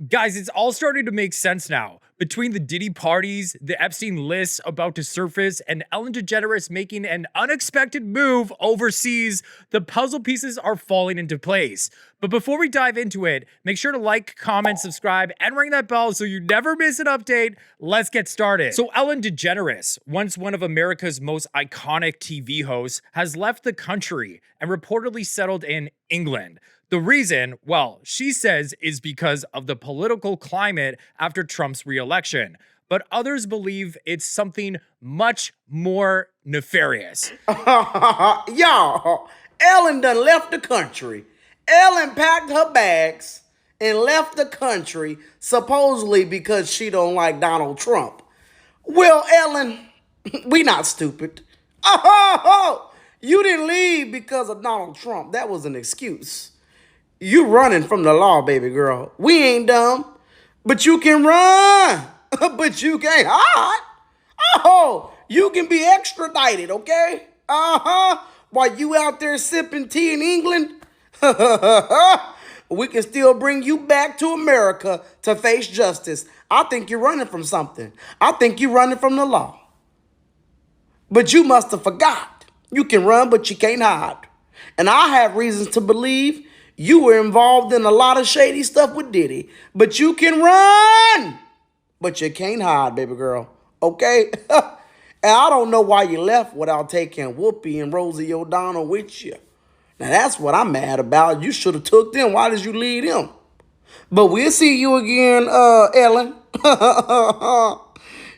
Guys, it's all starting to make sense now. Between the Diddy parties, the Epstein lists about to surface, and Ellen DeGeneres making an unexpected move overseas, the puzzle pieces are falling into place. But before we dive into it, make sure to like, comment, subscribe, and ring that bell so you never miss an update. Let's get started. So Ellen DeGeneres, once one of America's most iconic TV hosts, has left the country and reportedly settled in England. The reason, well, she says, is because of the political climate after Trump's re-election. But others believe it's something much more nefarious. Y'all, Ellen done left the country. Ellen packed her bags and left the country, supposedly because she don't like Donald Trump. Well, Ellen, we not stupid. You didn't leave because of Donald Trump. That was an excuse. You running from the law, baby girl. We ain't dumb, but you can run, but you can't hide. Oh, you can be extradited, okay? While you out there sipping tea in England, we can still bring you back to America to face justice. I think you're running from something. I think you're running from the law. But you must have forgot. You can run, but you can't hide. And I have reasons to believe you were involved in a lot of shady stuff with Diddy. But you can run, but you can't hide, baby girl. Okay? And I don't know why you left without taking Whoopi and Rosie O'Donnell with you. Now, that's what I'm mad about. You should have took them. Why did you leave them? But we'll see you again, Ellen.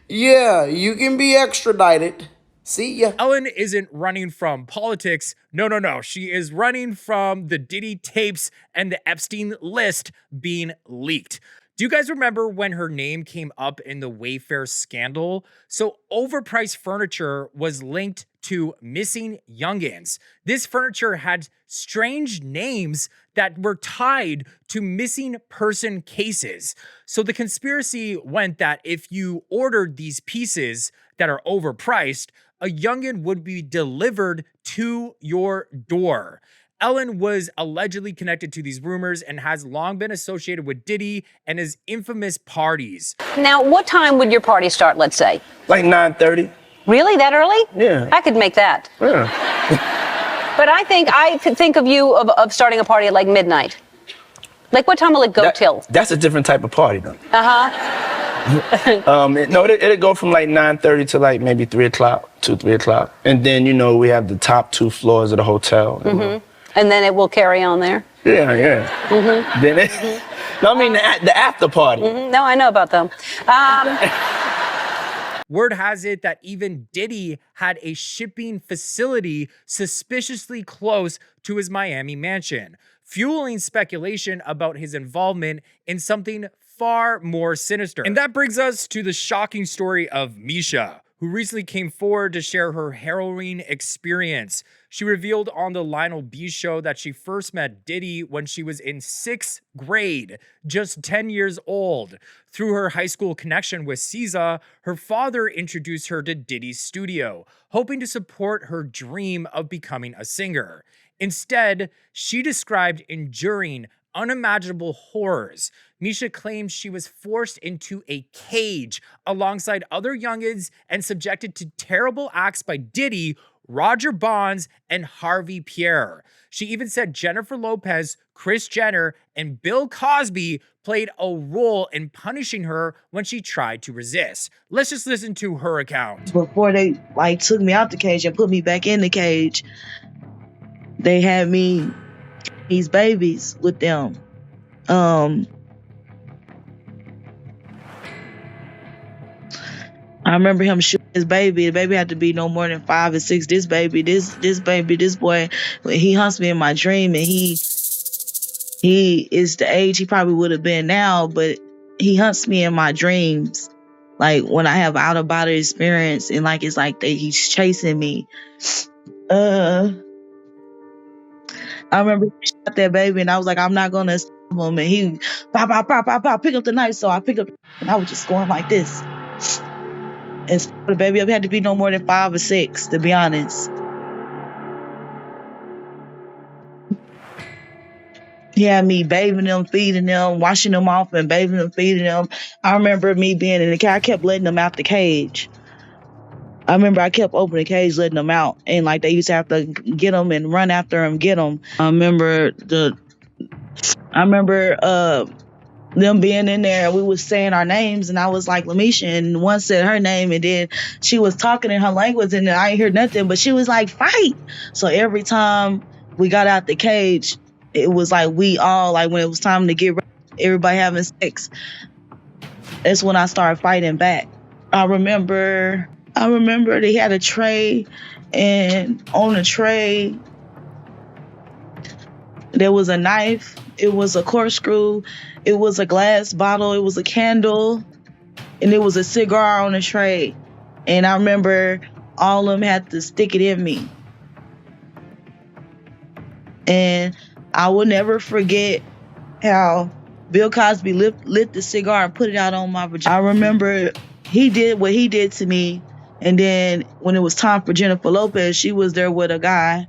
Yeah, you can be extradited. See ya. Ellen isn't running from politics. No. She is running from the Diddy tapes and the Epstein list being leaked. Do you guys remember when her name came up in the Wayfair scandal? So overpriced furniture was linked to missing youngins. This furniture had strange names that were tied to missing person cases. So the conspiracy went that if you ordered these pieces that are overpriced, a youngin would be delivered to your door. Ellen was allegedly connected to these rumors and has long been associated with Diddy and his infamous parties. Now, what time would your party start, let's say? Like 9:30. Really? That early? Yeah. I could make that. Yeah. But I could think of you of starting a party at like midnight. Like what time will it go till? That's a different type of party, though. Uh-huh. It'll go from like 9:30 to like maybe 3 o'clock, 3 o'clock. And then, we have the top 2 floors of the hotel. Mm-hmm. And then it will carry on there? Yeah. Mm-hmm. Then the after party. Mm-hmm. No, I know about them. Word has it that even Diddy had a shipping facility suspiciously close to his Miami mansion, fueling speculation about his involvement in something far more sinister. And that brings us to the shocking story of Misha, who recently came forward to share her harrowing experience. She revealed on the Lionel B show that she first met Diddy when she was in 6th grade, just 10 years old. Through her high school connection with SZA, her father introduced her to Diddy's studio, hoping to support her dream of becoming a singer. Instead, she described enduring unimaginable horrors. Misha claims she was forced into a cage alongside other youngins and subjected to terrible acts by Diddy, Roger Bonds, and Harvey Pierre. She even said Jennifer Lopez, Kris Jenner, and Bill Cosby played a role in punishing her when she tried to resist. Let's just listen to her account. Before they took me out the cage and put me back in the cage, they had me these babies with them. I remember him shooting his baby. The baby had to be no more than 5 or 6. This boy, he hunts me in my dream, and he is the age he probably would have been now, but he hunts me in my dreams. Like when I have out of body experience, and it's like he's chasing me. I remember he shot that baby, and I was like, I'm not gonna stop him. And he pop, pick up the knife. So I picked up, and I was just going like this. And so the baby up had to be no more than 5 or 6, to be honest. He had me bathing them, feeding them, washing them off and bathing them, feeding them. I remember me being in the cage. I kept letting them out the cage. I remember I kept opening the cage, letting them out. And like they used to have to get them and run after them, get them. I remember them being in there, we was saying our names, and I was like Lamisha, and one said her name, and then she was talking in her language, and I ain't hear nothing, but she was like, fight. So every time we got out the cage, it was like we all, like when it was time to get ready, everybody having sex, that's when I started fighting back. I remember they had a tray, and on the tray, there was a knife, it was a corkscrew, it was a glass bottle, it was a candle, and it was a cigar on the tray. And I remember all of them had to stick it in me. And I will never forget how Bill Cosby lit the cigar and put it out on my vagina. I remember he did what he did to me. And then when it was time for Jennifer Lopez, she was there with a guy,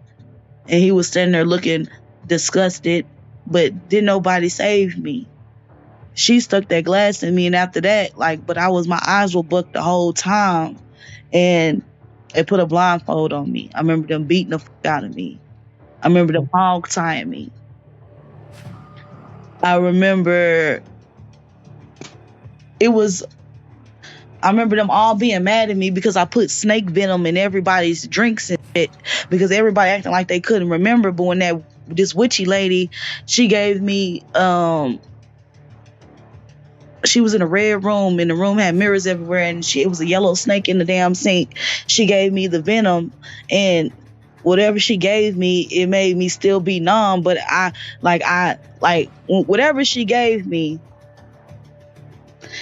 and he was standing there looking disgusted, but didn't nobody save me. She stuck that glass in me, and after that, but my eyes were booked the whole time, and they put a blindfold on me. I remember them beating the fuck out of me. I remember them hog tying me. I remember them all being mad at me because I put snake venom in everybody's drinks and shit, because everybody acting like they couldn't remember. But when this witchy lady, she gave me, she was in a red room, and the room had mirrors everywhere, and it was a yellow snake in the damn sink. She gave me the venom, and whatever she gave me, it made me still be numb. But whatever she gave me,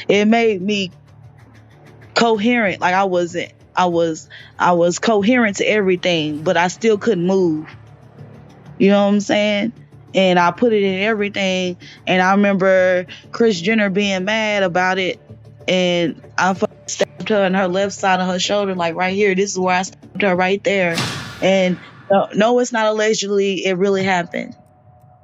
it made me coherent. Like I was coherent to everything, but I still couldn't move. You know what I'm saying? And I put it in everything. And I remember Kris Jenner being mad about it, and I stabbed her in her left side of her shoulder, like right here. This is where I stabbed her, right there. And no, it's not allegedly. It really happened.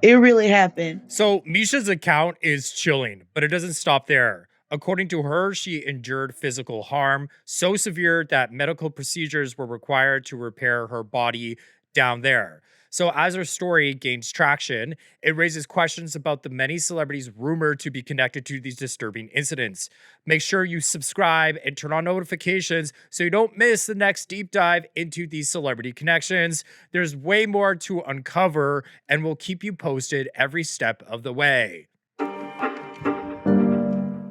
It really happened. So Misha's account is chilling, but it doesn't stop there. According to her, she endured physical harm so severe that medical procedures were required to repair her body down there. So as her story gains traction, it raises questions about the many celebrities rumored to be connected to these disturbing incidents. Make sure you subscribe and turn on notifications so you don't miss the next deep dive into these celebrity connections. There's way more to uncover, and we'll keep you posted every step of the way.